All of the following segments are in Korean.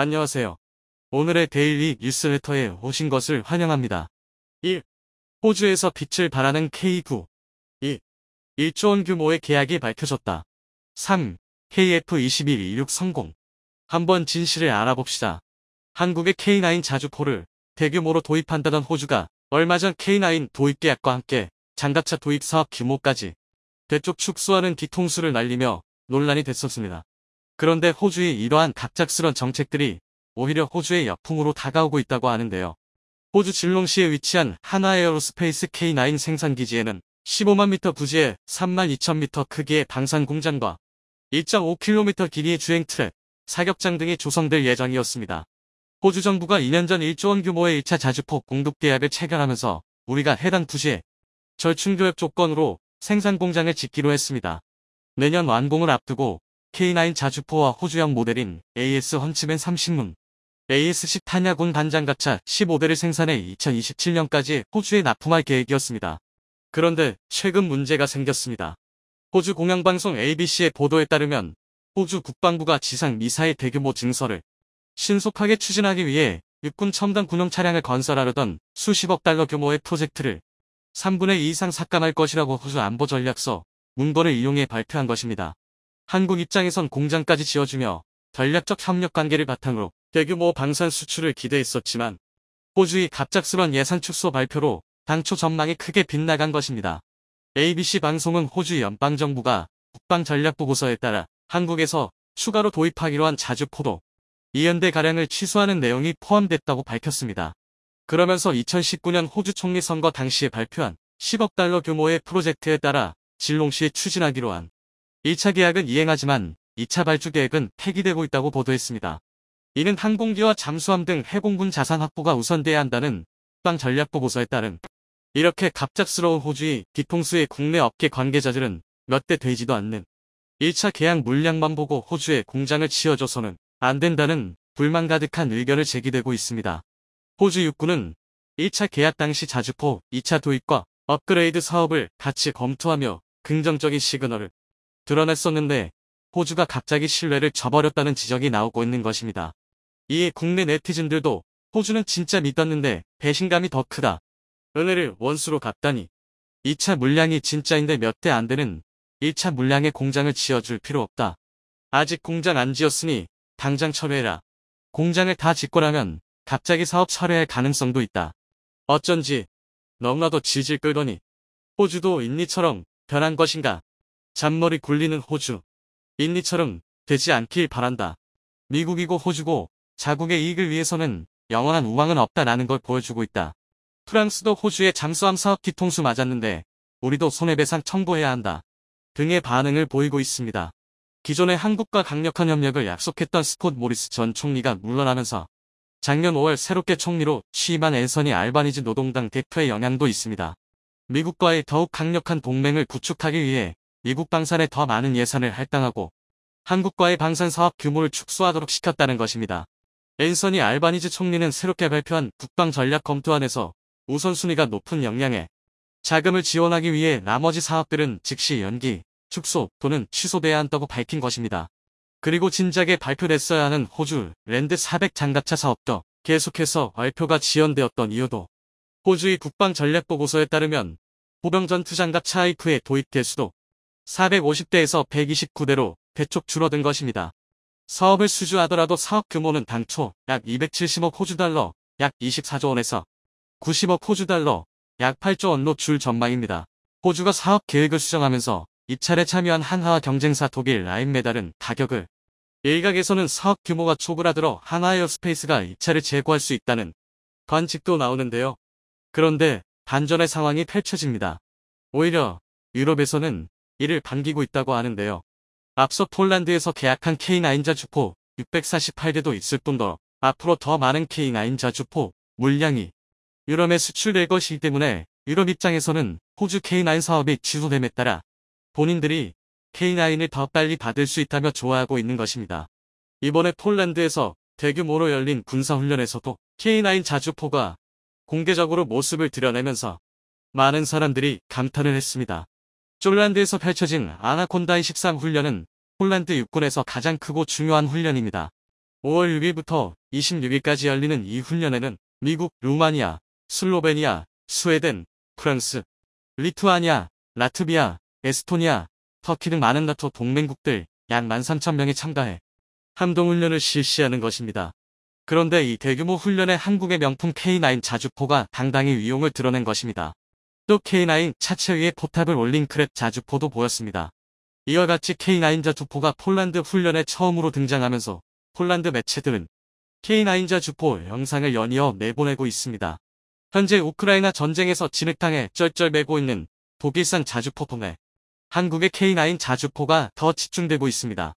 안녕하세요. 오늘의 데일리 뉴스레터에 오신 것을 환영합니다. 1. 호주에서 빛을 발하는 K9. 2. 1조 원 규모의 계약이 밝혀졌다. 3. KF-2126 성공. 한번 진실을 알아봅시다. 한국의 K9 자주포를 대규모로 도입한다던 호주가 얼마 전 K9 도입 계약과 함께 장갑차 도입 사업 규모까지 대폭 축소하는 뒤통수를 날리며 논란이 됐었습니다. 그런데 호주의 이러한 갑작스런 정책들이 오히려 호주의 역풍으로 다가오고 있다고 하는데요. 호주 질롱시에 위치한 하나에어로스페이스 K9 생산기지에는 15만 미터 부지에 3만 2천 미터 크기의 방산 공장과 1.5km 길이의 주행 트랙, 사격장 등이 조성될 예정이었습니다. 호주 정부가 2년 전 1조 원 규모의 1차 자주포 공급 계약을 체결하면서 우리가 해당 부지에 절충교역 조건으로 생산 공장을 짓기로 했습니다. 내년 완공을 앞두고 K9 자주포와 호주형 모델인 AS 헌츠맨 30문, AS10 탄야군 반장갑차 15대를 생산해 2027년까지 호주에 납품할 계획이었습니다. 그런데 최근 문제가 생겼습니다. 호주 공영방송 ABC의 보도에 따르면 호주 국방부가 지상 미사일 대규모 증설을 신속하게 추진하기 위해 육군 첨단 군용 차량을 건설하려던 수십억 달러 규모의 프로젝트를 3분의 2 이상 삭감할 것이라고 호주 안보전략서 문건을 이용해 발표한 것입니다. 한국 입장에선 공장까지 지어주며 전략적 협력 관계를 바탕으로 대규모 방산 수출을 기대했었지만 호주의 갑작스런 예산 축소 발표로 당초 전망이 크게 빗나간 것입니다. ABC 방송은 호주 연방정부가 국방전략보고서에 따라 한국에서 추가로 도입하기로 한 자주포도 2연대 가량을 취소하는 내용이 포함됐다고 밝혔습니다. 그러면서 2019년 호주 총리 선거 당시에 발표한 10억 달러 규모의 프로젝트에 따라 질롱시에 추진하기로 한 1차 계약은 이행하지만 2차 발주 계획은 폐기되고 있다고 보도했습니다. 이는 항공기와 잠수함 등 해공군 자산 확보가 우선돼야 한다는 국방 전략보고서에 따른 이렇게 갑작스러운 호주의 뒤통수의 국내 업계 관계자들은 몇 대 되지도 않는 1차 계약 물량만 보고 호주에 공장을 지어줘서는 안 된다는 불만 가득한 의견을 제기되고 있습니다. 호주 육군은 1차 계약 당시 자주포 2차 도입과 업그레이드 사업을 같이 검토하며 긍정적인 시그널을 드러냈었는데 호주가 갑자기 신뢰를 저버렸다는 지적이 나오고 있는 것입니다. 이에 국내 네티즌들도 호주는 진짜 믿었는데 배신감이 더 크다. 은혜를 원수로 갚다니. 2차 물량이 진짜인데 몇 대 안 되는 1차 물량의 공장을 지어줄 필요 없다. 아직 공장 안 지었으니 당장 철회해라. 공장을 다 짓고 나면 갑자기 사업 철회할 가능성도 있다. 어쩐지 너무나도 질질 끌더니 호주도 인니처럼 변한 것인가. 잔머리 굴리는 호주. 인니처럼 되지 않길 바란다. 미국이고 호주고 자국의 이익을 위해서는 영원한 우왕은 없다라는 걸 보여주고 있다. 프랑스도 호주의 잠수함 사업 뒤통수 맞았는데 우리도 손해배상 청구해야 한다. 등의 반응을 보이고 있습니다. 기존에 한국과 강력한 협력을 약속했던 스콧 모리스 전 총리가 물러나면서 작년 5월 새롭게 총리로 취임한 앤서니 알바니지 노동당 대표의 영향도 있습니다. 미국과의 더욱 강력한 동맹을 구축하기 위해 미국 방산에 더 많은 예산을 할당하고 한국과의 방산 사업 규모를 축소하도록 시켰다는 것입니다. 앤서니 알바니지 총리는 새롭게 발표한 국방 전략 검토안에서 우선순위가 높은 역량에 자금을 지원하기 위해 나머지 사업들은 즉시 연기, 축소 또는 취소돼야 한다고 밝힌 것입니다. 그리고 진작에 발표됐어야 하는 호주 랜드 400 장갑차 사업도 계속해서 발표가 지연되었던 이유도 호주의 국방 전략 보고서에 따르면 보병 전투 장갑차 IF의 도입 대수도 450대에서 129대로 대폭 줄어든 것입니다. 사업을 수주하더라도 사업 규모는 당초 약 270억 호주 달러, 약 24조 원에서 90억 호주 달러, 약 8조 원로 줄 전망입니다. 호주가 사업 계획을 수정하면서 입찰에 참여한 한화와 경쟁사 독일 라인메달은 가격을 일각에서는 사업 규모가 초보라들어 하나에어스페이스가 입찰을 재고할 수 있다는 관측도 나오는데요. 그런데 반전의 상황이 펼쳐집니다. 오히려 유럽에서는 이를 반기고 있다고 하는데요. 앞서 폴란드에서 계약한 K9 자주포 648대도 있을 뿐더러 앞으로 더 많은 K9 자주포 물량이 유럽에 수출될 것이기 때문에 유럽 입장에서는 호주 K9 사업이 취소됨에 따라 본인들이 K9을 더 빨리 받을 수 있다며 좋아하고 있는 것입니다. 이번에 폴란드에서 대규모로 열린 군사훈련에서도 K9 자주포가 공개적으로 모습을 드러내면서 많은 사람들이 감탄을 했습니다. 폴란드에서 펼쳐진 아나콘다 23 훈련은 폴란드 육군에서 가장 크고 중요한 훈련입니다. 5월 6일부터 26일까지 열리는 이 훈련에는 미국, 루마니아, 슬로베니아, 스웨덴, 프랑스, 리투아니아, 라트비아, 에스토니아, 터키 등 많은 나토 동맹국들 약 13,000명이 참가해 함동훈련을 실시하는 것입니다. 그런데 이 대규모 훈련에 한국의 명품 K9 자주포가 당당히 위용을 드러낸 것입니다. 또 K9 차체 위에 포탑을 올린 크랩 자주포도 보였습니다. 이와 같이 K9 자주포가 폴란드 훈련에 처음으로 등장하면서 폴란드 매체들은 K9 자주포 영상을 연이어 내보내고 있습니다. 현재 우크라이나 전쟁에서 진흙탕에 쩔쩔매고 있는 독일산 자주포 통해 한국의 K9 자주포가 더 집중되고 있습니다.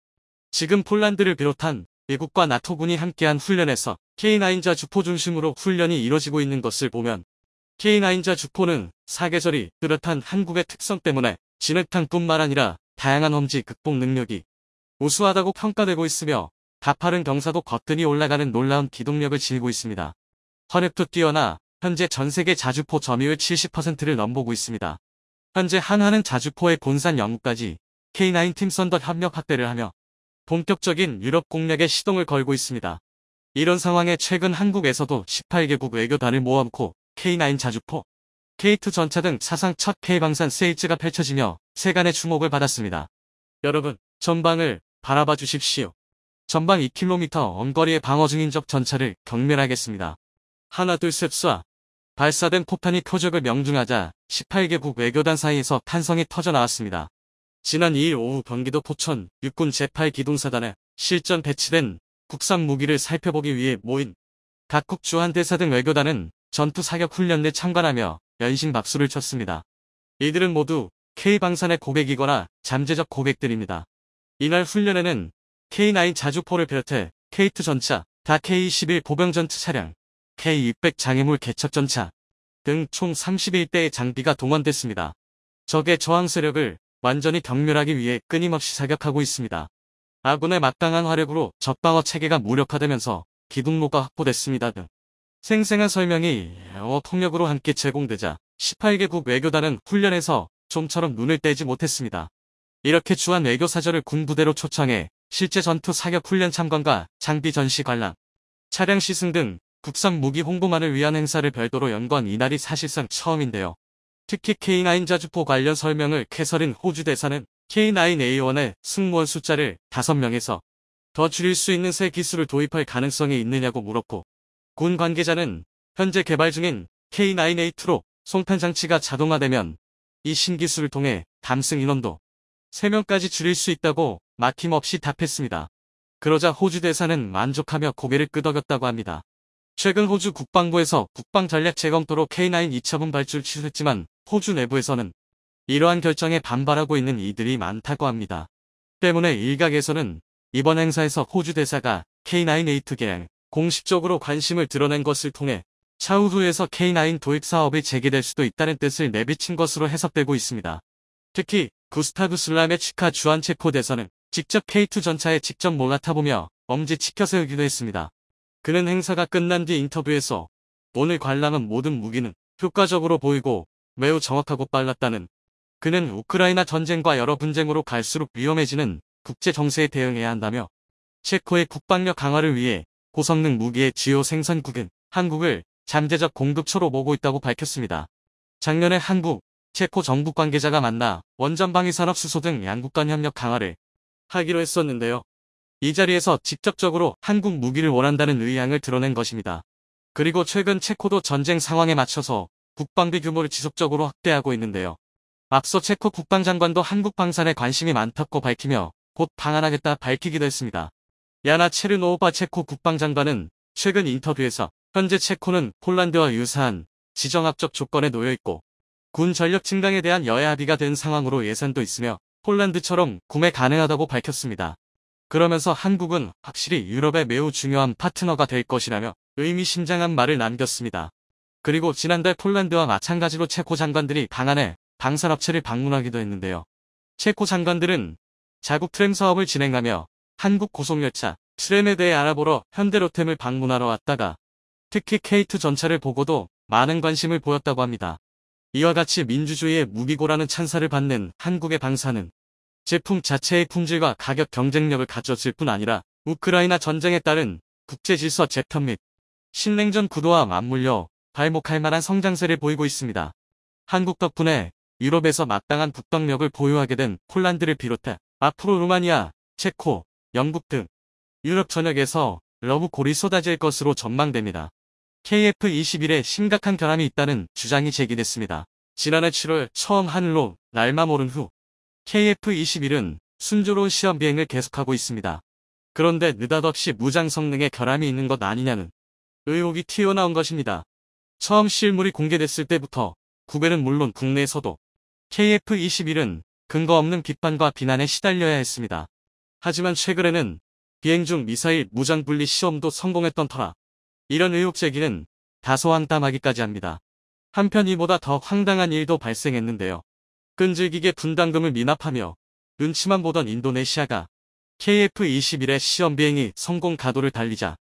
지금 폴란드를 비롯한 미국과 나토군이 함께한 훈련에서 K9 자주포 중심으로 훈련이 이뤄지고 있는 것을 보면 K9 자주포는 사계절이 뚜렷한 한국의 특성 때문에 진흙탕뿐만 아니라 다양한 험지 극복 능력이 우수하다고 평가되고 있으며 가파른 경사도 거뜬히 올라가는 놀라운 기동력을 지니고 있습니다. 화력도 뛰어나 현재 전세계 자주포 점유율 70%를 넘보고 있습니다. 현재 한화는 자주포의 본산 연구까지 K9 팀 썬더 협력 확대를 하며 본격적인 유럽 공략에 시동을 걸고 있습니다. 이런 상황에 최근 한국에서도 18개국 외교단을 모아놓고 K9 자주포, K2 전차 등 사상 첫 K방산 세일즈가 펼쳐지며 세간의 주목을 받았습니다. 여러분, 전방을 바라봐 주십시오. 전방 2km 언거리의 방어 중인 적 전차를 경멸하겠습니다. 하나 둘 셋 쏴. 발사된 포탄이 표적을 명중하자 18개국 외교단 사이에서 탄성이 터져나왔습니다. 지난 2일 오후 경기도 포천 육군 제8기동사단에 실전 배치된 국산 무기를 살펴보기 위해 모인 각국 주한대사 등 외교단은 전투 사격 훈련에 참관하며 연신 박수를 쳤습니다. 이들은 모두 K방산의 고객이거나 잠재적 고객들입니다. 이날 훈련에는 K9 자주포를 비롯해 K2 전차, 다 K21 보병전투 차량, K600 장애물 개척전차 등 총 31대의 장비가 동원됐습니다. 적의 저항 세력을 완전히 경멸하기 위해 끊임없이 사격하고 있습니다. 아군의 막강한 화력으로 적방어 체계가 무력화되면서 기동로가 확보됐습니다 등 생생한 설명이 영어 통역으로 함께 제공되자 18개국 외교단은 훈련에서 좀처럼 눈을 떼지 못했습니다. 이렇게 주한 외교사절을 군부대로 초청해 실제 전투 사격 훈련 참관과 장비 전시 관람, 차량 시승 등 국산 무기 홍보만을 위한 행사를 별도로 연 건 이날이 사실상 처음인데요. 특히 K9 자주포 관련 설명을 캐서린 호주 대사는 K9A1의 승무원 숫자를 5명에서 더 줄일 수 있는 새 기술을 도입할 가능성이 있느냐고 물었고, 군 관계자는 현재 개발 중인 K9A2로 송탄 장치가 자동화되면 이 신기술을 통해 담승 인원도 3명까지 줄일 수 있다고 막힘없이 답했습니다. 그러자 호주 대사는 만족하며 고개를 끄덕였다고 합니다. 최근 호주 국방부에서 국방 전략 재검토로 K9 2차분 발주를 취소했지만 호주 내부에서는 이러한 결정에 반발하고 있는 이들이 많다고 합니다. 때문에 일각에서는 이번 행사에서 호주 대사가 K9A2 개량에 공식적으로 관심을 드러낸 것을 통해 차후에서 K9 도입 사업이 재개될 수도 있다는 뜻을 내비친 것으로 해석되고 있습니다. 특히 구스타브 슬라메치카 주한 체코 대사는 직접 K2 전차에 직접 몰아타보며 엄지치켜 세우기도 했습니다. 그는 행사가 끝난 뒤 인터뷰에서 오늘 관람한 모든 무기는 효과적으로 보이고 매우 정확하고 빨랐다는, 그는 우크라이나 전쟁과 여러 분쟁으로 갈수록 위험해지는 국제 정세에 대응해야 한다며 체코의 국방력 강화를 위해 고성능 무기의 주요 생산국인 한국을 잠재적 공급처로 보고 있다고 밝혔습니다. 작년에 한국, 체코 정부 관계자가 만나 원전방위산업 수소 등 양국 간 협력 강화를 하기로 했었는데요. 이 자리에서 직접적으로 한국 무기를 원한다는 의향을 드러낸 것입니다. 그리고 최근 체코도 전쟁 상황에 맞춰서 국방비 규모를 지속적으로 확대하고 있는데요. 앞서 체코 국방장관도 한국 방산에 관심이 많다고 밝히며 곧 방한하겠다 밝히기도 했습니다. 야나 체르노바 체코 국방장관은 최근 인터뷰에서 현재 체코는 폴란드와 유사한 지정학적 조건에 놓여 있고 군 전력 증강에 대한 여야 합의가 된 상황으로 예산도 있으며 폴란드처럼 구매 가능하다고 밝혔습니다. 그러면서 한국은 확실히 유럽의 매우 중요한 파트너가 될 것이라며 의미심장한 말을 남겼습니다. 그리고 지난달 폴란드와 마찬가지로 체코 장관들이 방한해 방산업체를 방문하기도 했는데요. 체코 장관들은 자국 트램 사업을 진행하며 한국 고속열차 트램에 대해 알아보러 현대로템을 방문하러 왔다가 특히 K2 전차를 보고도 많은 관심을 보였다고 합니다. 이와 같이 민주주의의 무기고라는 찬사를 받는 한국의 방산은 제품 자체의 품질과 가격 경쟁력을 갖췄을 뿐 아니라 우크라이나 전쟁에 따른 국제질서 재편 및 신냉전 구도와 맞물려 발목할 만한 성장세를 보이고 있습니다. 한국 덕분에 유럽에서 마땅한 북방력을 보유하게 된 폴란드를 비롯해 앞으로 루마니아, 체코, 영국 등 유럽 전역에서 러브콜이 쏟아질 것으로 전망됩니다. KF-21에 심각한 결함이 있다는 주장이 제기됐습니다. 지난해 7월 처음 하늘로 날만 오른 후 KF-21은 순조로운 시험 비행을 계속하고 있습니다. 그런데 느닷없이 무장 성능에 결함이 있는 것 아니냐는 의혹이 튀어나온 것입니다. 처음 실물이 공개됐을 때부터 구벨은 물론 국내에서도 KF-21은 근거 없는 비판과 비난에 시달려야 했습니다. 하지만 최근에는 비행 중 미사일 무장 분리 시험도 성공했던 터라 이런 의혹 제기는 다소 황당하기까지 합니다. 한편 이보다 더 황당한 일도 발생했는데요. 끈질기게 분담금을 미납하며 눈치만 보던 인도네시아가 KF-21의 시험 비행이 성공 가도를 달리자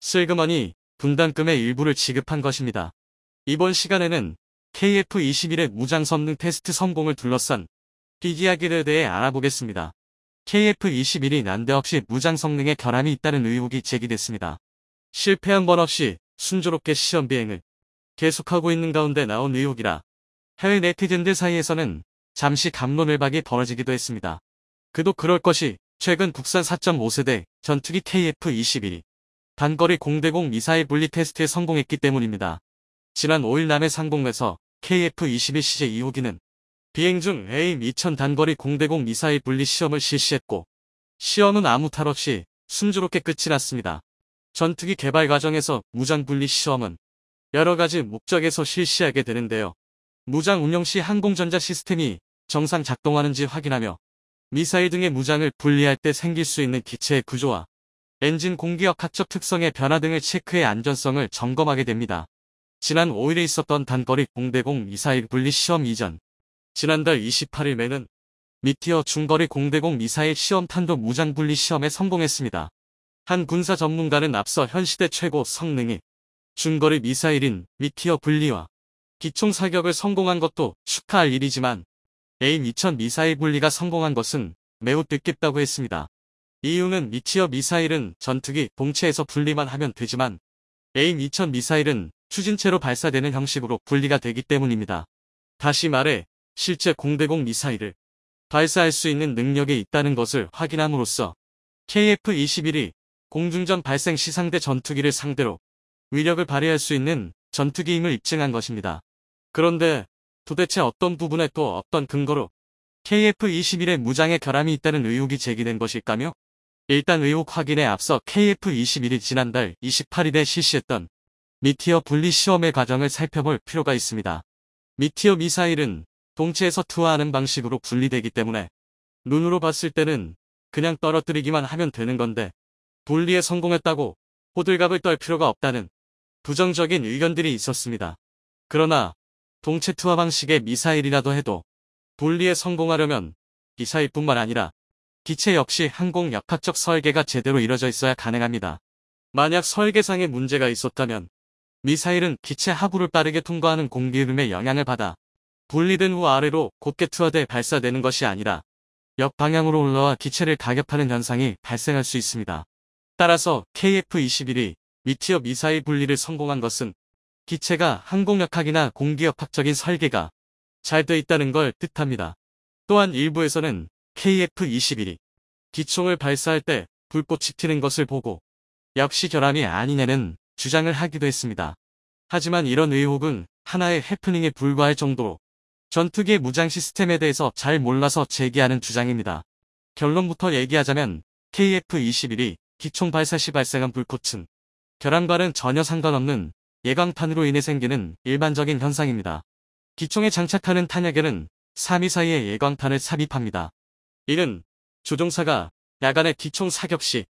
슬그머니 분담금의 일부를 지급한 것입니다. 이번 시간에는 KF-21의 무장 성능 테스트 성공을 둘러싼 이야기에 대해 알아보겠습니다. KF-21이 난데없이 무장 성능에 결함이 있다는 의혹이 제기됐습니다. 실패 한 번 없이 순조롭게 시험 비행을 계속하고 있는 가운데 나온 의혹이라 해외 네티즌들 사이에서는 잠시 갑론을박이 벌어지기도 했습니다. 그도 그럴 것이 최근 국산 4.5세대 전투기 KF-21이 단거리 공대공 미사일 분리 테스트에 성공했기 때문입니다. 지난 5일 남해 상공에서 KF-21 시제 2호기는 비행 중 AIM-2000 단거리 공대공 미사일 분리 시험을 실시했고 시험은 아무 탈 없이 순조롭게 끝이 났습니다. 전투기 개발 과정에서 무장 분리 시험은 여러 가지 목적에서 실시하게 되는데요. 무장 운영 시 항공전자 시스템이 정상 작동하는지 확인하며 미사일 등의 무장을 분리할 때 생길 수 있는 기체의 구조와 엔진 공기역학적 특성의 변화 등을 체크해 안전성을 점검하게 됩니다. 지난 5일에 있었던 단거리 공대공 미사일 분리 시험 이전 지난달 28일 매는 미티어 중거리 공대공 미사일 시험 탄도 무장 분리 시험에 성공했습니다. 한 군사 전문가는 앞서 현 시대 최고 성능의 중거리 미사일인 미티어 분리와 기총 사격을 성공한 것도 축하할 일이지만 AIM-2000 미사일 분리가 성공한 것은 매우 뜻깊다고 했습니다. 이유는 미티어 미사일은 전투기 본체에서 분리만 하면 되지만 AIM-2000 미사일은 추진체로 발사되는 형식으로 분리가 되기 때문입니다. 다시 말해 실제 공대공 미사일을 발사할 수 있는 능력이 있다는 것을 확인함으로써 KF-21이 공중전 발생 시 상대 전투기를 상대로 위력을 발휘할 수 있는 전투기임을 입증한 것입니다. 그런데 도대체 어떤 부분에 또 어떤 근거로 KF-21의 무장에 결함이 있다는 의혹이 제기된 것일까요? 일단 의혹 확인에 앞서 KF-21이 지난달 28일에 실시했던 미티어 분리 시험의 과정을 살펴볼 필요가 있습니다. 미티어 미사일은 동체에서 투하하는 방식으로 분리되기 때문에 눈으로 봤을 때는 그냥 떨어뜨리기만 하면 되는 건데 분리에 성공했다고 호들갑을 떨 필요가 없다는 부정적인 의견들이 있었습니다. 그러나 동체 투하 방식의 미사일이라도 해도 분리에 성공하려면 미사일뿐만 아니라 기체 역시 항공 역학적 설계가 제대로 이뤄져 있어야 가능합니다. 만약 설계상의 문제가 있었다면 미사일은 기체 하부를 빠르게 통과하는 공기흐름의 영향을 받아 분리된 후 아래로 곧게 투하돼 발사되는 것이 아니라 역방향으로 올라와 기체를 가격하는 현상이 발생할 수 있습니다. 따라서 KF-21이 미티어 미사일 분리를 성공한 것은 기체가 항공역학이나 공기역학적인 설계가 잘 돼 있다는 걸 뜻합니다. 또한 일부에서는 KF-21이 기총을 발사할 때 불꽃이 튀는 것을 보고 역시 결함이 아니냐는 주장을 하기도 했습니다. 하지만 이런 의혹은 하나의 해프닝에 불과할 정도로 전투기의 무장 시스템에 대해서 잘 몰라서 제기하는 주장입니다. 결론부터 얘기하자면 KF-21이 기총 발사 시 발생한 불꽃은 결함과는 전혀 상관없는 예광탄으로 인해 생기는 일반적인 현상입니다. 기총에 장착하는 탄약에는 3위 사이에 예광탄을 삽입합니다. 이는 조종사가 야간에 기총 사격 시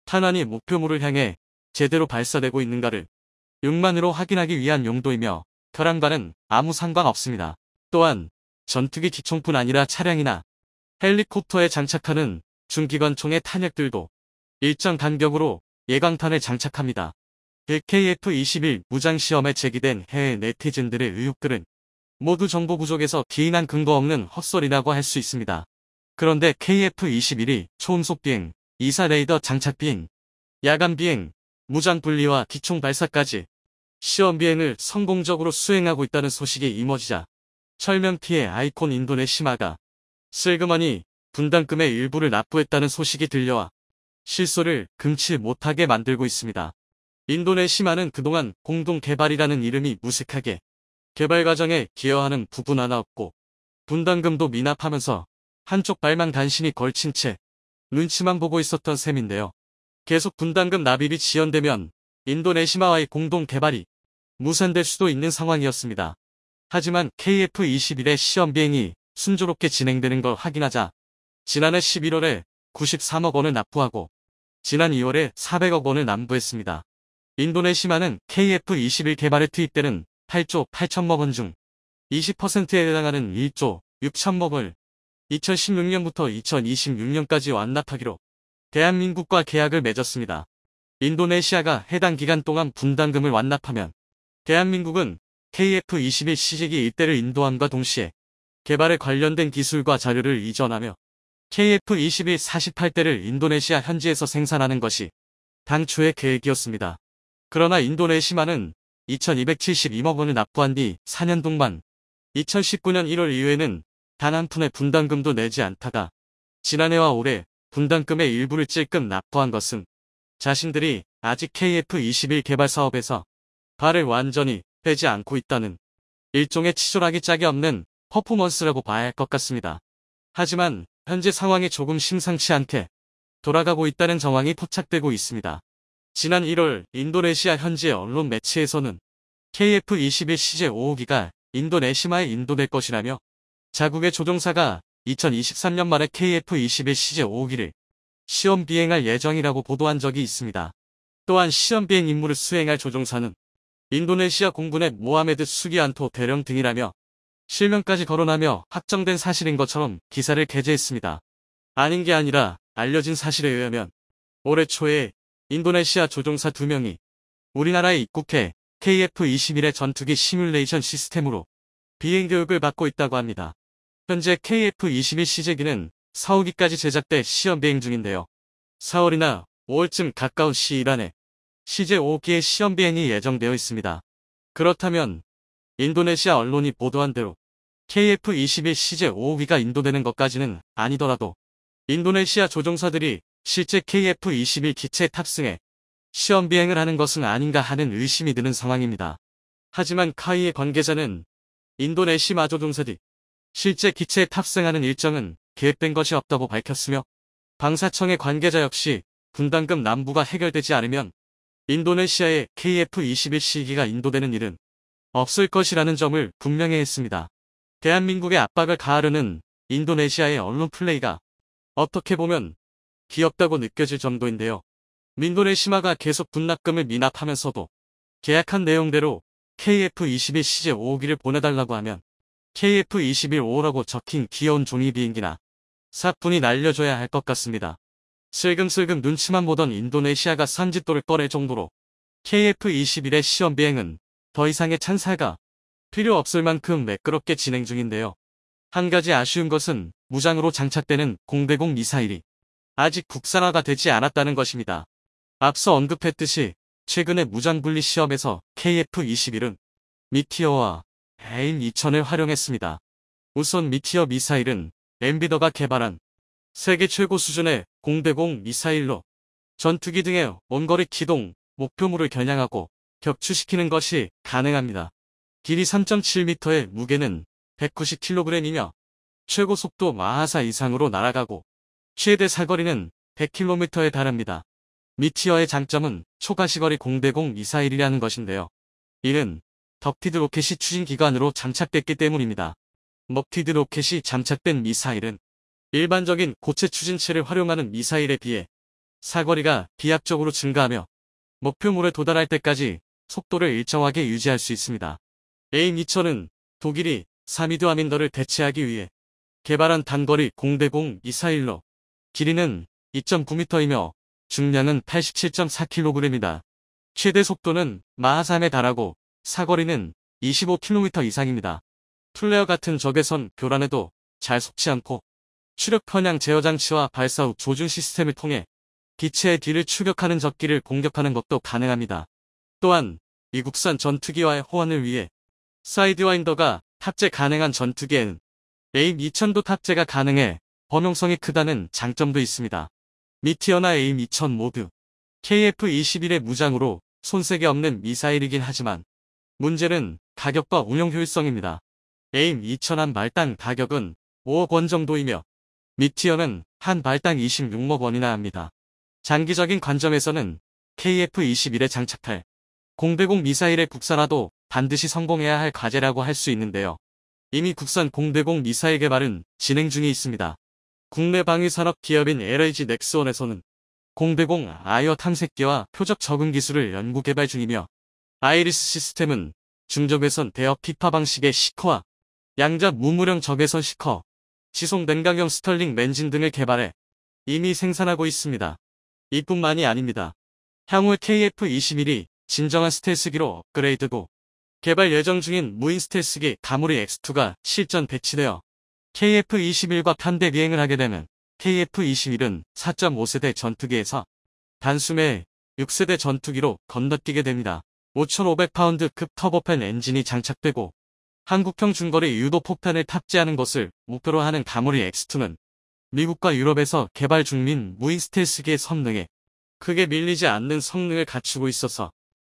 탄환이 목표물을 향해 제대로 발사되고 있는가를 육만으로 확인하기 위한 용도이며 결함과는 아무 상관없습니다. 또한 전투기 기총뿐 아니라 차량이나 헬리콥터에 장착하는 중기관총의 탄약들도 일정 간격으로 예광탄을 장착합니다. KF-21 무장시험에 제기된 해외 네티즌들의 의혹들은 모두 정보 부족에서 기인한 근거 없는 헛소리라고 할 수 있습니다. 그런데 KF-21이 초음속 비행, 이사 레이더 장착 비행, 야간 비행, 무장 분리와 기총 발사까지 시험 비행을 성공적으로 수행하고 있다는 소식이 이어지자 철면 피해 아이콘 인도네시마가 슬그머니 분담금의 일부를 납부했다는 소식이 들려와 실소를 금치 못하게 만들고 있습니다. 인도네시마는 그동안 공동개발이라는 이름이 무색하게 개발 과정에 기여하는 부분 하나 없고 분담금도 미납하면서 한쪽 발만 간신히 걸친 채 눈치만 보고 있었던 셈인데요. 계속 분담금 납입이 지연되면 인도네시마와의 공동개발이 무산될 수도 있는 상황이었습니다. 하지만 KF-21의 시험 비행이 순조롭게 진행되는 걸 확인하자 지난해 11월에 93억 원을 납부하고 지난 2월에 400억 원을 납부했습니다. 인도네시마는 KF-21 개발에 투입되는 8조 8천억 원 중 20%에 해당하는 1조 6천억 원을 2016년부터 2026년까지 완납하기로 대한민국과 계약을 맺었습니다. 인도네시아가 해당 기간 동안 분담금을 완납하면 대한민국은 KF-21 시제기 일대를 인도함과 동시에 개발에 관련된 기술과 자료를 이전하며 KF-21 48대를 인도네시아 현지에서 생산하는 것이 당초의 계획이었습니다. 그러나 인도네시아는 2272억 원을 납부한 뒤 4년 동안 2019년 1월 이후에는 단 한 푼의 분담금도 내지 않다가 지난해와 올해 분담금의 일부를 찔끔 납부한 것은 자신들이 아직 KF-21 개발 사업에서 발을 완전히 빼지 않고 있다는 일종의 치졸하기 짝이 없는 퍼포먼스라고 봐야 할 것 같습니다. 하지만 현재 상황이 조금 심상치 않게 돌아가고 있다는 정황이 포착되고 있습니다. 지난 1월 인도네시아 현지 언론 매체에서는 KF-21 시제 5호기가 인도네시아에 인도될 것이라며 자국의 조종사가 2023년 말에 KF-21 시제 5호기를 시험 비행할 예정이라고 보도한 적이 있습니다. 또한 시험 비행 임무를 수행할 조종사는 인도네시아 공군의 모하메드 수기안토 대령 등이라며 실명까지 거론하며 확정된 사실인 것처럼 기사를 게재했습니다. 아닌 게 아니라 알려진 사실에 의하면 올해 초에 인도네시아 조종사 2명이 우리나라에 입국해 KF-21의 전투기 시뮬레이션 시스템으로 비행 교육을 받고 있다고 합니다. 현재 KF-21 시제기는 4호기까지 제작돼 시험 비행 중인데요. 4월이나 5월쯤 가까운 시일 안에 시제 5호기의 시험 비행이 예정되어 있습니다. 그렇다면 인도네시아 언론이 보도한 대로 KF-21 시제 5호기가 인도되는 것까지는 아니더라도 인도네시아 조종사들이 실제 KF-21 기체에 탑승해 시험 비행을 하는 것은 아닌가 하는 의심이 드는 상황입니다. 하지만 카이의 관계자는 인도네시아 조종사들이 실제 기체에 탑승하는 일정은 계획된 것이 없다고 밝혔으며 방사청의 관계자 역시 분담금 납부가 해결되지 않으면 인도네시아의 KF-21 시기가 인도되는 일은 없을 것이라는 점을 분명히 했습니다. 대한민국의 압박을 가하려는 인도네시아의 언론 플레이가 어떻게 보면 귀엽다고 느껴질 정도인데요. 인도네시아가 계속 분납금을 미납하면서도 계약한 내용대로 KF-21 시제 5호기를 보내달라고 하면 KF-21 5호라고 적힌 귀여운 종이 비행기나 사뿐히 날려줘야 할 것 같습니다. 슬금슬금 눈치만 보던 인도네시아가 선짓도를 꺼낼 정도로 KF-21의 시험 비행은 더 이상의 찬사가 필요 없을 만큼 매끄럽게 진행 중인데요. 한 가지 아쉬운 것은 무장으로 장착되는 공대공 미사일이 아직 국산화가 되지 않았다는 것입니다. 앞서 언급했듯이 최근의 무장분리 시험에서 KF-21은 미티어와 AIM-2000을 활용했습니다. 우선 미티어 미사일은 엠비더가 개발한 세계 최고 수준의 공대공 미사일로 전투기 등의 원거리 기동, 목표물을 겨냥하고 격추시키는 것이 가능합니다. 길이 3.7m의 무게는 190kg이며 최고 속도 마하사 이상으로 날아가고 최대 사거리는 100km에 달합니다. 미티어의 장점은 초가시거리 공대공 미사일이라는 것인데요. 이는 덕티드 로켓이 추진기관으로 장착됐기 때문입니다. 덕티드 로켓이 장착된 미사일은 일반적인 고체 추진체를 활용하는 미사일에 비해 사거리가 비약적으로 증가하며 목표물에 도달할 때까지 속도를 일정하게 유지할 수 있습니다. AIM-2000은 독일이 사미드 아민더를 대체하기 위해 개발한 단거리 공대공 미사일로 길이는 2.9m이며 중량은 87.4kg이다. 최대 속도는 마하 3에 달하고 사거리는 25km 이상입니다. 플레어 같은 적외선 교란에도 잘 속지 않고 추력 편향 제어 장치와 발사 후 조준 시스템을 통해 기체의 뒤를 추격하는 적기를 공격하는 것도 가능합니다. 또한 미국산 전투기와의 호환을 위해 사이드와인더가 탑재 가능한 전투기에는 AIM-2000도 탑재가 가능해 범용성이 크다는 장점도 있습니다. 미티어나 AIM-2000 모두 KF-21의 무장으로 손색이 없는 미사일이긴 하지만 문제는 가격과 운용 효율성입니다. AIM-2000 한 발당 가격은 5억 원 정도이며 미티어는 한 발당 26억 원이나 합니다. 장기적인 관점에서는 KF-21에 장착할 공대공 미사일의 국산화도 반드시 성공해야 할 과제라고 할 수 있는데요. 이미 국산 공대공 미사일 개발은 진행 중에 있습니다. 국내 방위산업 기업인 LG 넥스원에서는 공대공 아이어 탐색기와 표적 적응 기술을 연구 개발 중이며 아이리스 시스템은 중적외선 대역 피파 방식의 시커와 양자 무무령 적외선 시커, 지속 냉각형 스털링 맨진 등을 개발해 이미 생산하고 있습니다. 이뿐만이 아닙니다. 향후 KF-21이 진정한 스텔스기로 업그레이드고 개발 예정 중인 무인 스텔스기 가무리 X2가 실전 배치되어 KF-21과 편대 비행을 하게 되면 KF-21은 4.5세대 전투기에서 단숨에 6세대 전투기로 건너뛰게 됩니다. 5,500파운드급 터보팬 엔진이 장착되고 한국형 중거리 유도 폭탄을 탑재하는 것을 목표로 하는 가무리 X2는 미국과 유럽에서 개발 중인 무인 스텔스기의 성능에 크게 밀리지 않는 성능을 갖추고 있어서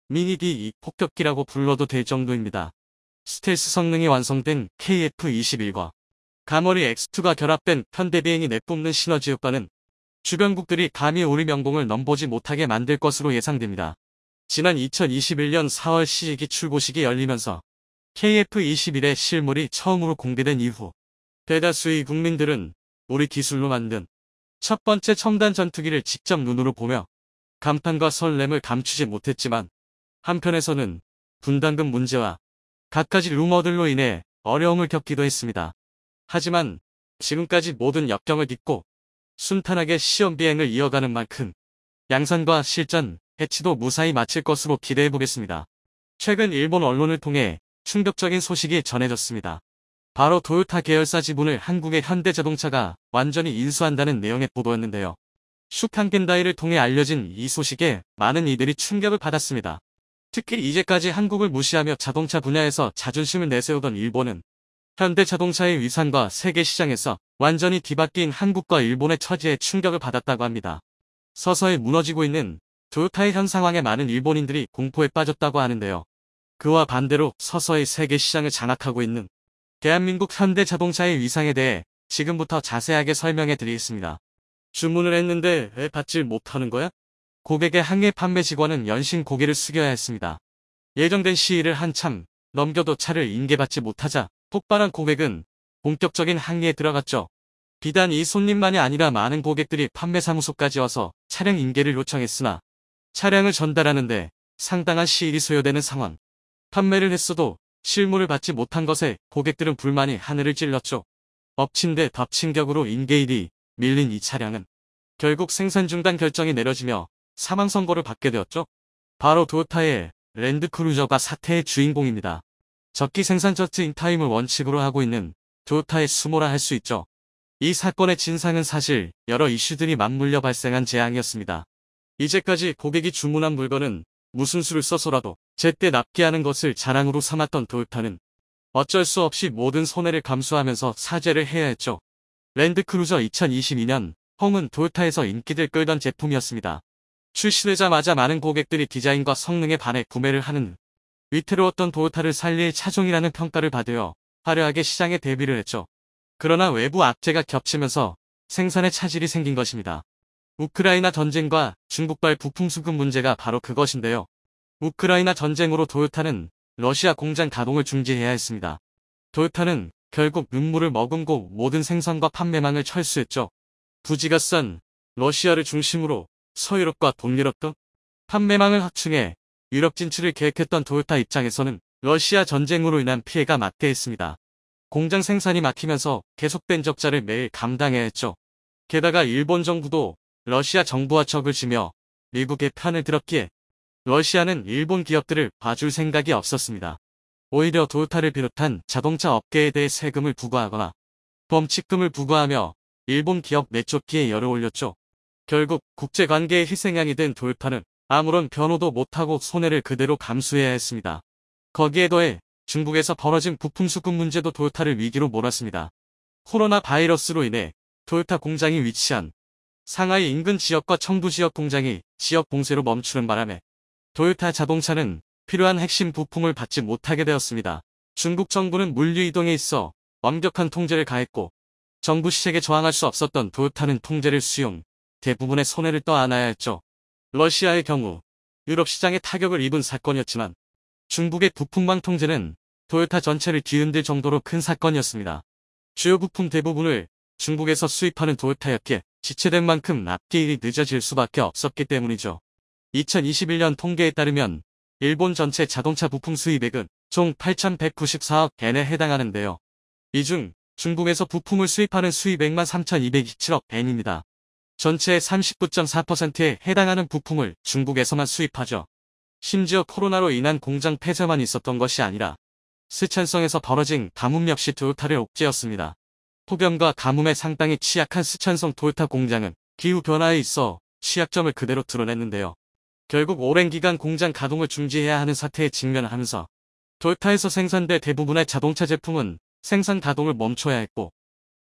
미니 D2 폭격기라고 불러도 될 정도입니다. 스텔스 성능이 완성된 KF-21과 가머리 X2가 결합된 편대비행이 내뿜는 시너지 효과는 주변국들이 감히 우리 명공을 넘보지 못하게 만들 것으로 예상됩니다. 지난 2021년 4월 시기 출고식이 열리면서 KF-21의 실물이 처음으로 공개된 이후 대다수의 국민들은 우리 기술로 만든 첫 번째 첨단 전투기를 직접 눈으로 보며 감탄과 설렘을 감추지 못했지만 한편에서는 분담금 문제와 갖가지 루머들로 인해 어려움을 겪기도 했습니다. 하지만 지금까지 모든 역경을 딛고 순탄하게 시험 비행을 이어가는 만큼 양산과 실전, 배치도 무사히 마칠 것으로 기대해보겠습니다. 최근 일본 언론을 통해 충격적인 소식이 전해졌습니다. 바로 도요타 계열사 지분을 한국의 현대자동차가 완전히 인수한다는 내용의 보도였는데요. 슈칸겐다이를 통해 알려진 이 소식에 많은 이들이 충격을 받았습니다. 특히 이제까지 한국을 무시하며 자동차 분야에서 자존심을 내세우던 일본은 현대자동차의 위상과 세계 시장에서 완전히 뒤바뀐 한국과 일본의 처지에 충격을 받았다고 합니다. 서서히 무너지고 있는 도요타의 현 상황에 많은 일본인들이 공포에 빠졌다고 하는데요. 그와 반대로 서서히 세계 시장을 장악하고 있는 대한민국 현대자동차의 위상에 대해 지금부터 자세하게 설명해 드리겠습니다. 주문을 했는데 왜 받질 못하는 거야? 고객의 항해 판매 직원은 연신 고개를 숙여야 했습니다. 예정된 시일을 한참 넘겨도 차를 인계받지 못하자 폭발한 고객은 본격적인 항의에 들어갔죠. 비단 이 손님만이 아니라 많은 고객들이 판매사무소까지 와서 차량 인계를 요청했으나 차량을 전달하는데 상당한 시일이 소요되는 상황. 판매를 했어도 실물을 받지 못한 것에 고객들은 불만이 하늘을 찔렀죠. 엎친 데 덮친 격으로 인계일이 밀린 이 차량은 결국 생산 중단 결정이 내려지며 사망 선고를 받게 되었죠. 바로 도요타의 랜드크루저가 사태의 주인공입니다. 적기 생산 저트 인타임을 원칙으로 하고 있는 도요타의 수모라 할 수 있죠. 이 사건의 진상은 사실 여러 이슈들이 맞물려 발생한 재앙이었습니다. 이제까지 고객이 주문한 물건은 무슨 수를 써서라도 제때 납기하는 것을 자랑으로 삼았던 도요타는 어쩔 수 없이 모든 손해를 감수하면서 사죄를 해야 했죠. 랜드크루저 2022년 홈은 도요타에서 인기를 끌던 제품이었습니다. 출시되자마자 많은 고객들이 디자인과 성능에 반해 구매를 하는 위태로웠던 도요타를 살릴 차종이라는 평가를 받으며 화려하게 시장에 데뷔를 했죠. 그러나 외부 악재가 겹치면서 생산에 차질이 생긴 것입니다. 우크라이나 전쟁과 중국발 부품 수급 문제가 바로 그것인데요. 우크라이나 전쟁으로 도요타는 러시아 공장 가동을 중지해야 했습니다. 도요타는 결국 눈물을 머금고 모든 생산과 판매망을 철수했죠. 부지가 싼 러시아를 중심으로 서유럽과 동유럽 등 판매망을 확충해 유럽 진출을 계획했던 도요타 입장에서는 러시아 전쟁으로 인한 피해가 막대했습니다. 공장 생산이 막히면서 계속된 적자를 매일 감당해야 했죠. 게다가 일본 정부도 러시아 정부와 척을 지며 미국의 편을 들었기에 러시아는 일본 기업들을 봐줄 생각이 없었습니다. 오히려 도요타를 비롯한 자동차 업계에 대해 세금을 부과하거나 범칙금을 부과하며 일본 기업 내쫓기에 열을 올렸죠. 결국 국제관계의 희생양이 된 도요타는 아무런 변호도 못하고 손해를 그대로 감수해야 했습니다. 거기에 더해 중국에서 벌어진 부품 수급 문제도 도요타를 위기로 몰았습니다. 코로나 바이러스로 인해 도요타 공장이 위치한 상하이 인근 지역과 청두 지역 공장이 지역 봉쇄로 멈추는 바람에 도요타 자동차는 필요한 핵심 부품을 받지 못하게 되었습니다. 중국 정부는 물류 이동에 있어 완벽한 통제를 가했고 정부 시책에 저항할 수 없었던 도요타는 통제를 수용, 대부분의 손해를 떠안아야 했죠. 러시아의 경우 유럽 시장에 타격을 입은 사건이었지만 중국의 부품망 통제는 도요타 전체를 뒤흔들 정도로 큰 사건이었습니다. 주요 부품 대부분을 중국에서 수입하는 도요타였기에 지체된 만큼 납기일이 늦어질 수밖에 없었기 때문이죠. 2021년 통계에 따르면 일본 전체 자동차 부품 수입액은 총 8,194억 엔에 해당하는데요. 이 중 중국에서 부품을 수입하는 수입액만 3,227억 엔입니다. 전체의 39.4%에 해당하는 부품을 중국에서만 수입하죠. 심지어 코로나로 인한 공장 폐쇄만 있었던 것이 아니라 스촨성에서 벌어진 가뭄 역시 도요타를 옥죄었습니다. 폭염과 가뭄에 상당히 취약한 스촨성 도요타 공장은 기후변화에 있어 취약점을 그대로 드러냈는데요. 결국 오랜 기간 공장 가동을 중지해야 하는 사태에 직면하면서 도요타에서 생산된 대부분의 자동차 제품은 생산 가동을 멈춰야 했고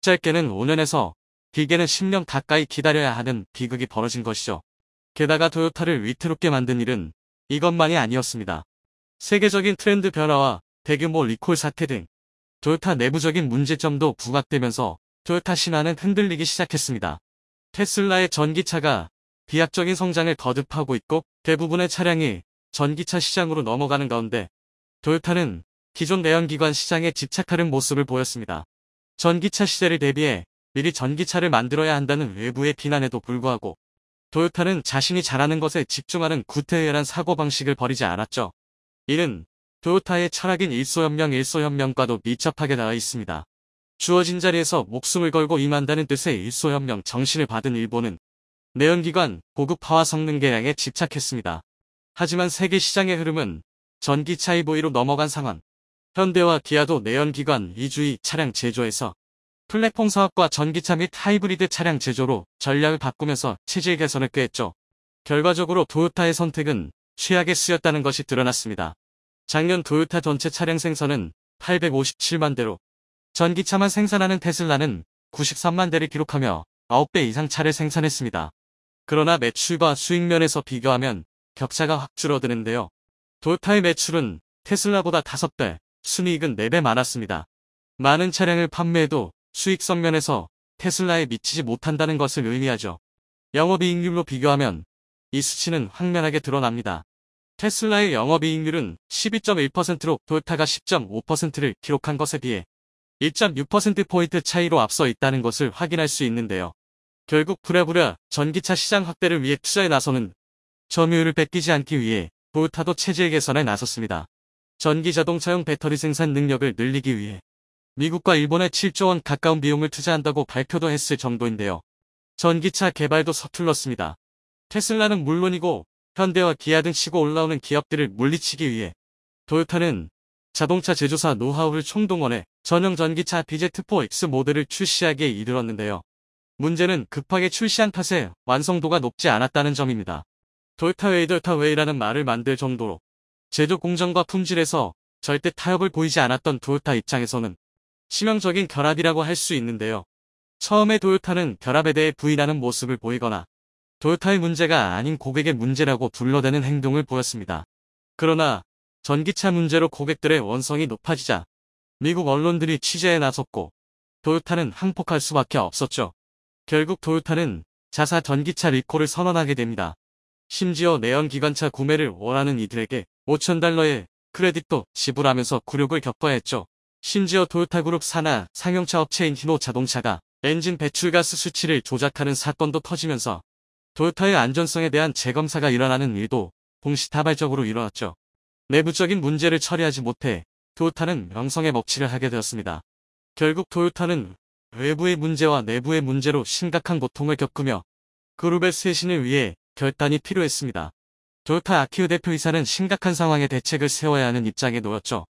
짧게는 5년에서 길게는 10년 가까이 기다려야 하는 비극이 벌어진 것이죠. 게다가 도요타를 위태롭게 만든 일은 이것만이 아니었습니다. 세계적인 트렌드 변화와 대규모 리콜 사태 등 도요타 내부적인 문제점도 부각되면서 도요타 신화는 흔들리기 시작했습니다. 테슬라의 전기차가 비약적인 성장을 거듭하고 있고 대부분의 차량이 전기차 시장으로 넘어가는 가운데 도요타는 기존 내연기관 시장에 집착하는 모습을 보였습니다. 전기차 시대를 대비해 미리 전기차를 만들어야 한다는 외부의 비난에도 불구하고 도요타는 자신이 잘하는 것에 집중하는 구태의연한 사고방식을 버리지 않았죠. 이는 도요타의 철학인 일소현명과도 밀접하게 닿아 있습니다. 주어진 자리에서 목숨을 걸고 임한다는 뜻의 일소현명 정신을 받은 일본은 내연기관 고급화와 성능 개량에 집착했습니다. 하지만 세계 시장의 흐름은 전기차 EV로 넘어간 상황. 현대와 기아도 내연기관 위주의 차량 제조에서 플랫폼 사업과 전기차 및 하이브리드 차량 제조로 전략을 바꾸면서 체질 개선을 꾀했죠. 결과적으로 도요타의 선택은 최악에 쓰였다는 것이 드러났습니다. 작년 도요타 전체 차량 생산은 857만 대로 전기차만 생산하는 테슬라는 93만 대를 기록하며 9배 이상 차를 생산했습니다. 그러나 매출과 수익면에서 비교하면 격차가 확 줄어드는데요. 도요타의 매출은 테슬라보다 5배, 순이익은 4배 많았습니다. 많은 차량을 판매해도 수익성 면에서 테슬라에 미치지 못한다는 것을 의미하죠. 영업이익률로 비교하면 이 수치는 확연하게 드러납니다. 테슬라의 영업이익률은 12.1%로 도요타가 10.5%를 기록한 것에 비해 1.6%포인트 차이로 앞서 있다는 것을 확인할 수 있는데요. 결국 부랴부랴 전기차 시장 확대를 위해 투자에 나서는 점유율을 뺏기지 않기 위해 도요타도 체질 개선에 나섰습니다. 전기 자동차용 배터리 생산 능력을 늘리기 위해 미국과 일본에 7조 원 가까운 비용을 투자한다고 발표도 했을 정도인데요. 전기차 개발도 서툴렀습니다. 테슬라는 물론이고 현대와 기아 등 치고 올라오는 기업들을 물리치기 위해 도요타는 자동차 제조사 노하우를 총동원해 전용 전기차 BZ4X 모델을 출시하기에 이르렀는데요. 문제는 급하게 출시한 탓에 완성도가 높지 않았다는 점입니다. 도요타웨이라는 말을 만들 정도로 제조 공정과 품질에서 절대 타협을 보이지 않았던 도요타 입장에서는 치명적인 결합이라고 할 수 있는데요. 처음에 도요타는 결합에 대해 부인하는 모습을 보이거나 도요타의 문제가 아닌 고객의 문제라고 둘러대는 행동을 보였습니다. 그러나 전기차 문제로 고객들의 원성이 높아지자 미국 언론들이 취재에 나섰고 도요타는 항복할 수밖에 없었죠. 결국 도요타는 자사 전기차 리콜을 선언하게 됩니다. 심지어 내연기관차 구매를 원하는 이들에게 $5,000의 크레딧도 지불하면서 굴욕을 겪어야 했죠. 심지어 도요타그룹 산하 상용차 업체인 히노 자동차가 엔진 배출가스 수치를 조작하는 사건도 터지면서 도요타의 안전성에 대한 재검사가 일어나는 일도 동시다발적으로 일어났죠. 내부적인 문제를 처리하지 못해 도요타는 명성의 먹칠을 하게 되었습니다. 결국 도요타는 외부의 문제와 내부의 문제로 심각한 고통을 겪으며 그룹의 쇄신을 위해 결단이 필요했습니다. 도요타 아키우 대표이사는 심각한 상황에 대책을 세워야 하는 입장에 놓였죠.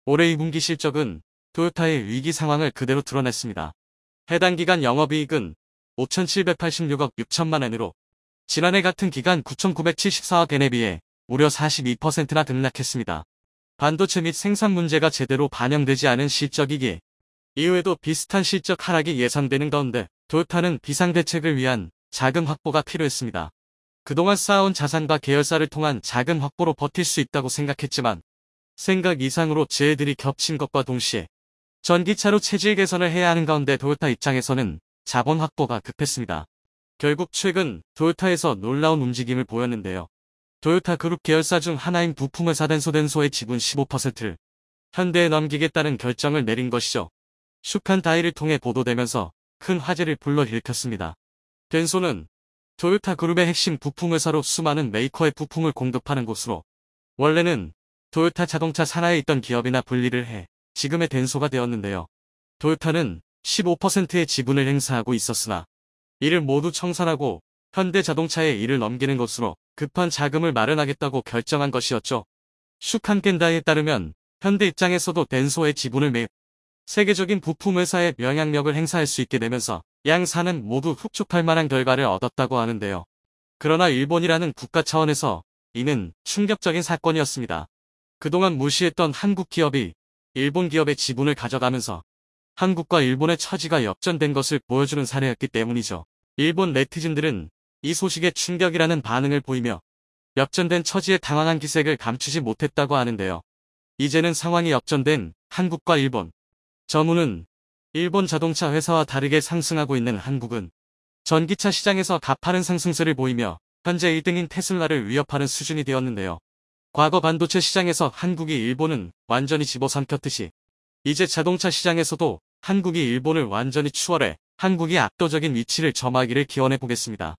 올해 2분기 실적은 도요타의 위기 상황을 그대로 드러냈습니다. 해당 기간 영업이익은 5,786억 6천만 엔으로 지난해 같은 기간 9,974억 엔에 비해 무려 42%나 등락했습니다. 반도체 및 생산 문제가 제대로 반영되지 않은 실적이기에 이후에도 비슷한 실적 하락이 예상되는 가운데 토요타는 비상대책을 위한 자금 확보가 필요했습니다. 그동안 쌓아온 자산과 계열사를 통한 자금 확보로 버틸 수 있다고 생각했지만 생각 이상으로 재해들이 겹친 것과 동시에 전기차로 체질 개선을 해야 하는 가운데 토요타 입장에서는 자본 확보가 급했습니다. 결국 최근 토요타에서 놀라운 움직임을 보였는데요. 토요타 그룹 계열사 중 하나인 부품회사 덴소의 지분 15%를 현대에 넘기겠다는 결정을 내린 것이죠. 슈칸 다이를 통해 보도되면서 큰 화제를 불러일으켰습니다. 덴소는 토요타 그룹의 핵심 부품회사로 수많은 메이커의 부품을 공급하는 곳으로 원래는 토요타 자동차 산하에 있던 기업이나 분리를 해 지금의 덴소가 되었는데요. 토요타는 15%의 지분을 행사하고 있었으나 이를 모두 청산하고 현대자동차에 이를 넘기는 것으로 급한 자금을 마련하겠다고 결정한 것이었죠. 슈칸 켄다이에 따르면 현대 입장에서도 덴소의 지분을 매입 세계적인 부품 회사의 영향력을 행사할 수 있게 되면서 양사는 모두 흡족할 만한 결과를 얻었다고 하는데요. 그러나 일본이라는 국가 차원에서 이는 충격적인 사건이었습니다. 그동안 무시했던 한국 기업이 일본 기업의 지분을 가져가면서 한국과 일본의 처지가 역전된 것을 보여주는 사례였기 때문이죠. 일본 네티즌들은 이 소식에 충격이라는 반응을 보이며 역전된 처지에 당황한 기색을 감추지 못했다고 하는데요. 이제는 상황이 역전된 한국과 일본. 저문은 일본 자동차 회사와 다르게 상승하고 있는 한국은 전기차 시장에서 가파른 상승세를 보이며 현재 1등인 테슬라를 위협하는 수준이 되었는데요. 과거 반도체 시장에서 한국이 일본은 완전히 집어삼켰듯이 이제 자동차 시장에서도 한국이 일본을 완전히 추월해 한국이 압도적인 위치를 점하기를 기원해 보겠습니다.